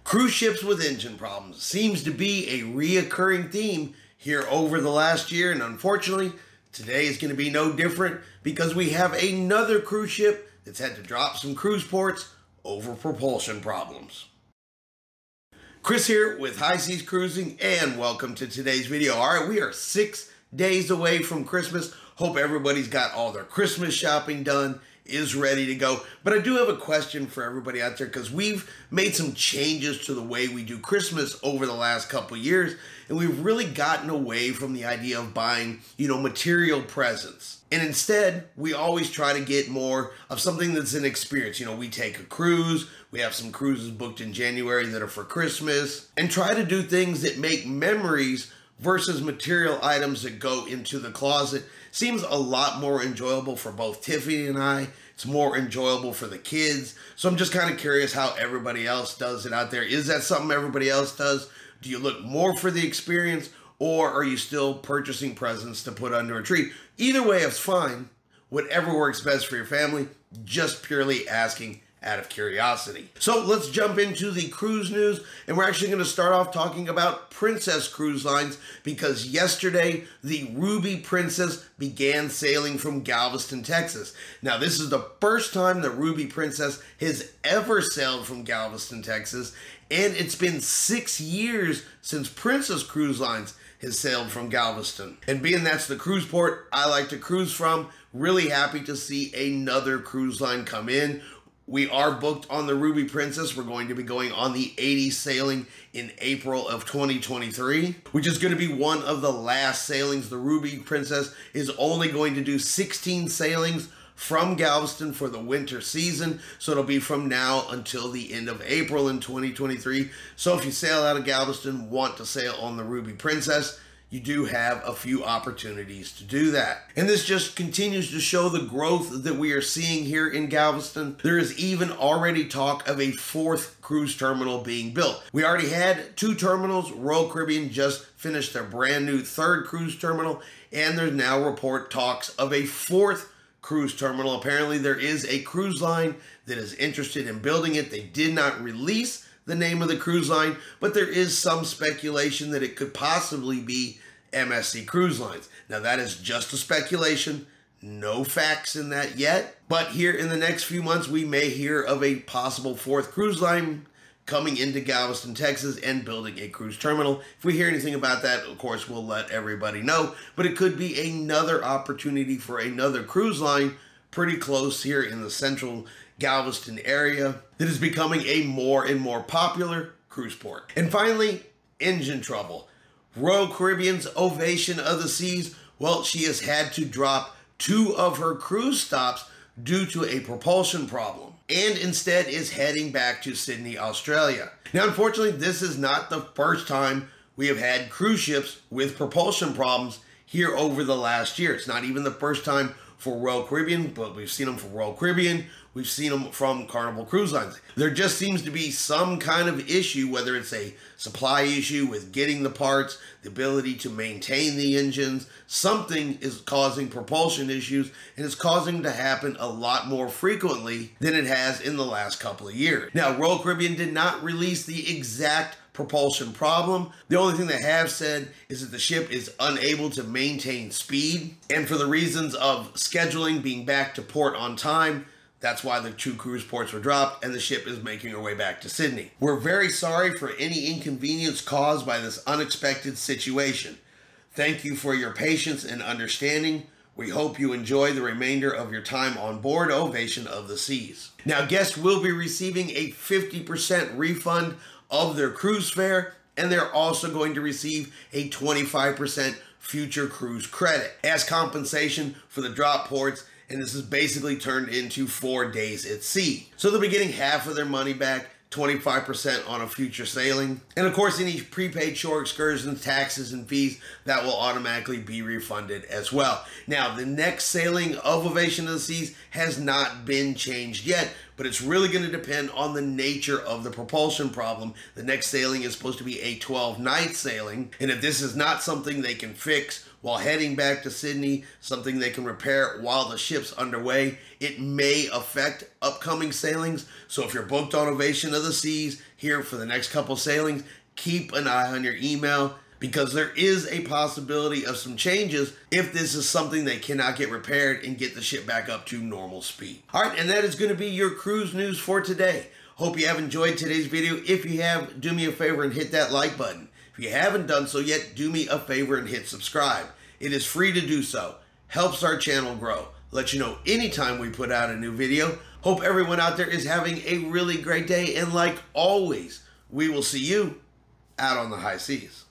Cruise ships with engine problems seems to be a reoccurring theme here over the last year, and unfortunately, today is going to be no different because we have another cruise ship that's had to drop some cruise ports over propulsion problems. Chris here with High Seas Cruising, and welcome to today's video. All right, we are 6 days away from Christmas. Hope everybody's got all their Christmas shopping done, is ready to go. But I do have a question for everybody out there because we've made some changes to the way we do Christmas over the last couple of years, and we've really gotten away from the idea of buying, material presents. And instead, we always try to get more of something that's an experience. We take a cruise, we have some cruises booked in January that are for Christmas, and try to do things that make memories versus material items that go into the closet. Seems a lot more enjoyable for both Tiffany and I. It's more enjoyable for the kids. So I'm just kind of curious how everybody else does it out there. Is that something everybody else does? Do you look more for the experience, or are you still purchasing presents to put under a tree? Either way, it's fine. Whatever works best for your family, just purely asking out of curiosity. So let's jump into the cruise news, and we're actually going to start off talking about Princess Cruise Lines because yesterday the Ruby Princess began sailing from Galveston, Texas. Now this is the first time the Ruby Princess has ever sailed from Galveston, Texas, and it's been 6 years since Princess Cruise Lines has sailed from Galveston. And being that's the cruise port I like to cruise from, really happy to see another cruise line come in. We are booked on the Ruby Princess. We're going to be going on the 80 sailing in April of 2023, which is going to be one of the last sailings. The Ruby Princess is only going to do 16 sailings from Galveston for the winter season. So it'll be from now until the end of April in 2023. So if you sail out of Galveston, want to sail on the Ruby Princess, you do have a few opportunities to do that. And this just continues to show the growth that we are seeing here in Galveston. There is even already talk of a 4th cruise terminal being built. We already had 2 terminals. Royal Caribbean just finished their brand new 3rd cruise terminal, and there's now report talks of a 4th cruise terminal. Apparently there is a cruise line that is interested in building it. They did not release the name of the cruise line, but there is some speculation that it could possibly be MSC Cruise Lines. Now that is just a speculation, no facts in that yet, but here in the next few months we may hear of a possible 4th cruise line coming into Galveston, Texas and building a cruise terminal. If we hear anything about that, of course, we'll let everybody know, but it could be another opportunity for another cruise line pretty close here in the central Galveston area that is becoming a more and more popular cruise port. And finally, engine trouble. Royal Caribbean's Ovation of the Seas, well, she has had to drop 2 of her cruise stops due to a propulsion problem, and instead is heading back to Sydney, Australia. Now, unfortunately, this is not the first time we have had cruise ships with propulsion problems here over the last year. It's not even the first time for Royal Caribbean, but we've seen them for Royal Caribbean. We've seen them from Carnival Cruise Lines. There just seems to be some kind of issue, whether it's a supply issue with getting the parts, the ability to maintain the engines. Something is causing propulsion issues, and it's causing to happen a lot more frequently than it has in the last couple of years. Now, Royal Caribbean did not release the exact propulsion problem. The only thing they have said is that the ship is unable to maintain speed, and for the reasons of scheduling, being back to port on time, that's why the 2 cruise ports were dropped and the ship is making her way back to Sydney. We're very sorry for any inconvenience caused by this unexpected situation. Thank you for your patience and understanding. We hope you enjoy the remainder of your time on board Ovation of the Seas. Now, guests will be receiving a 50% refund of their cruise fare, and they're also going to receive a 25% future cruise credit as compensation for the drop ports, and this is basically turned into 4 days at sea. So they'll be getting half of their money back, 25% on a future sailing. And of course, any prepaid shore excursions, taxes, and fees, that will automatically be refunded as well. Now, the next sailing of Ovation of the Seas has not been changed yet, but it's really going to depend on the nature of the propulsion problem. The next sailing is supposed to be a 12-night sailing, and if this is not something they can fix while heading back to Sydney, something they can repair while the ship's underway. It may affect upcoming sailings, so if you're booked on Ovation of the Seas here for the next couple sailings, keep an eye on your email, because there is a possibility of some changes if this is something they cannot get repaired and get the ship back up to normal speed. All right, and that is going to be your cruise news for today. Hope you have enjoyed today's video. If you have, do me a favor and hit that like button. If you haven't done so yet, do me a favor and hit subscribe. It is free to do so. Helps our channel grow. Let you know anytime we put out a new video. Hope everyone out there is having a really great day. And like always, we will see you out on the high seas.